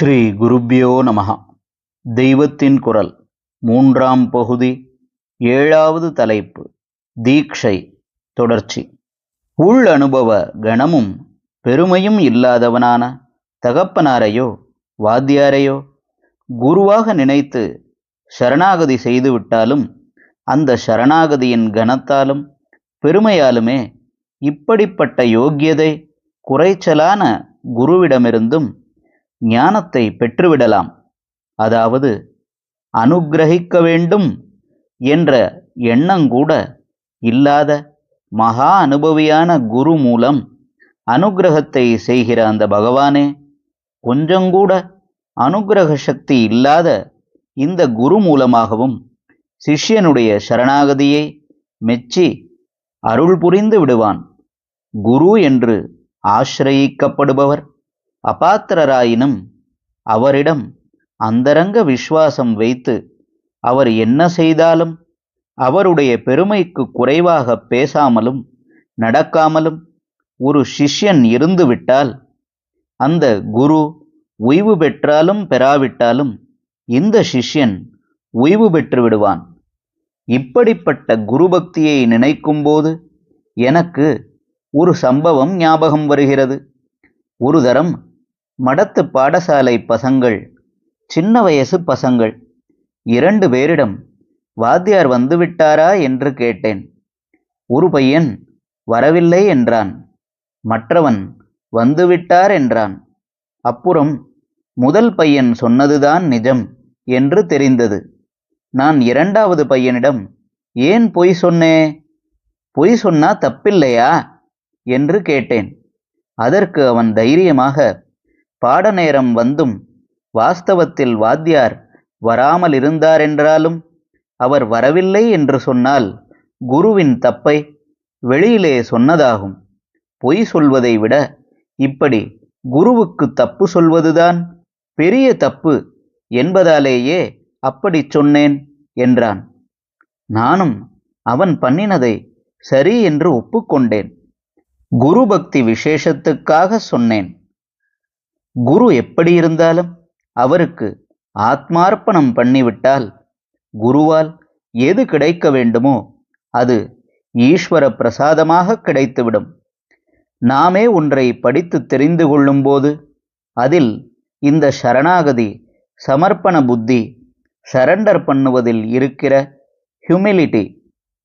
ஸ்ரீ குருப்யோ நமஹ. தெய்வத்தின் குரல் மூன்றாம் பகுதி, 7வது தலைப்பு, தீக்ஷை தொடர்ச்சி. உள் அனுபவ கணமும் பெருமையும் இல்லாதவனான தகப்பனாரையோ வாத்தியாரையோ குருவாக நினைத்து சரணாகதி செய்துவிட்டாலும் அந்த சரணாகதியின் கணத்தாலும் பெருமையாலுமே இப்படிப்பட்ட யோக்கியதை குறைச்சலான குருவிடமிருந்தும் ஞானத்தை பெற்றுவிடலாம். அதாவது அனுக்கிரகிக்க வேண்டும் என்ற எண்ணங்கூட இல்லாத மகா அனுபவியான குரு மூலம் அனுக்கிரகத்தை செய்கிற அந்த பகவானே கொஞ்சங்கூட அனுக்கிரக சக்தி இல்லாத இந்த குரு மூலமாகவும் சிஷ்யனுடைய சரணாகதியை மெச்சி அருள் புரிந்து விடுவான். குரு என்று ஆசிரயிக்கப்படுபவர் அபாத்திரராயினும் அவரிடம் அந்தரங்க விசுவாசம் வைத்து அவர் என்ன செய்தாலும் அவருடைய பெருமைக்கு குறைவாக பேசாமலும் நடக்காமலும் ஒரு சிஷ்யன் இருந்துவிட்டால் அந்த குரு ஓய்வு பெற்றாலும் பெறாவிட்டாலும் இந்த சிஷ்யன் ஓய்வு பெற்று விடுவான். இப்படிப்பட்ட குரு பக்தியை நினைக்கும்போது எனக்கு ஒரு சம்பவம் ஞாபகம் வருகிறது. ஒரு தரம் மடத்து பாடசாலை பசங்கள், சின்ன வயசு பசங்கள் 2 பேரிடம் வாத்தியார் வந்துவிட்டாரா என்று கேட்டேன். ஒரு பையன் வரவில்லை என்றான். மற்றவன் வந்துவிட்டார் என்றான். அப்புறம் முதல் பையன் சொன்னதுதான் நிஜம் என்று தெரிந்தது. நான் 2வது பையனிடம், ஏன் பொய் சொன்னே, பொய் சொன்னா தப்பில்லையா என்று கேட்டேன். அதற்கு அவன் தைரியமாக, பாடநேரம் வந்தும் வாஸ்தவத்தில் வாத்தியார் வராமல் இருந்தாரென்றாலும் அவர் வரவில்லை என்று சொன்னால் குருவின் தப்பை வெளியிலே சொன்னதாகும். பொய் சொல்வதை விட இப்படி குருவுக்கு தப்பு சொல்வதுதான் பெரிய தப்பு என்பதாலேயே அப்படி சொன்னேன் என்றான். நானும் அவன் பண்ணினதை சரி என்று ஒப்புக்கொண்டேன். குரு பக்தி விசேஷத்துக்காக சொன்னேன். குரு எப்படி இருந்தாலும் அவருக்கு ஆத்மார்ப்பணம் பண்ணிவிட்டால் குருவால் எது கிடைக்க வேண்டுமோ அது ஈஸ்வர பிரசாதமாக கிடைத்துவிடும். நாமே ஒன்றை படித்து தெரிந்து கொள்ளும்போது அதில் இந்த சரணாகதி, சமர்ப்பண புத்தி, சரண்டர் பண்ணுவதில் இருக்கிற ஹியூமிலிட்டி,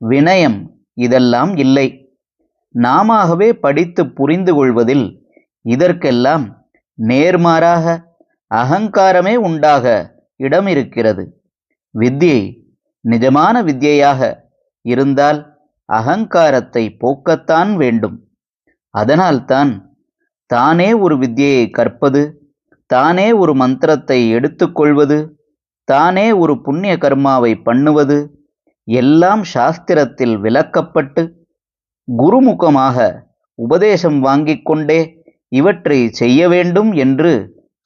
வினயம் இதெல்லாம் இல்லை. நாமவே படித்து புரிந்து கொள்வதில் இதற்கெல்லாம் நேர்மாறாக அகங்காரமே உண்டாக இடம் இருக்கிறது. வித்யை நிஜமான வித்யையாக இருந்தால் அகங்காரத்தை போக்கத்தான் வேண்டும். அதனால்தான் தானே ஒரு வித்யையை கற்பது, தானே ஒரு மந்திரத்தை எடுத்துக்கொள்வது, தானே ஒரு புண்ணிய கர்மாவை பண்ணுவது எல்லாம் சாஸ்திரத்தில் விளக்கப்பட்டு குருமுகமாக உபதேசம் வாங்கிக் கொண்டே இவற்றை செய்ய வேண்டும் என்று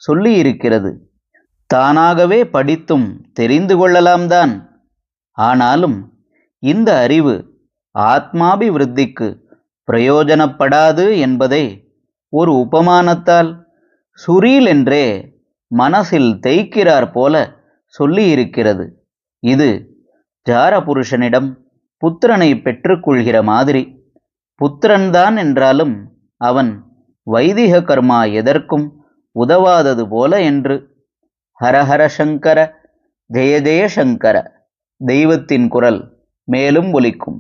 சொல்லியிருக்கிறது. தானாகவே படித்தும் தெரிந்து கொள்ளலாம்தான். ஆனாலும் இந்த அறிவு ஆத்மாபிவிருத்திக்கு பிரயோஜனப்படாது என்பதை ஒரு உபமானத்தால் சுரீல் என்றே மனசில் தேய்க்கிறார் போல சொல்லியிருக்கிறது. இது ஜாரபுருஷனிடம் புத்திரனை பெற்றுக்கொள்கிற மாதிரி. புத்திரன்தான் என்றாலும் அவன் வைதிக கர்மா எதற்கும் உதவாதது போல என்று. ஹரஹர சங்கர, ஜெய ஜெய சங்கர. தெய்வத்தின் குரல் மேலும் ஒலிக்கும்.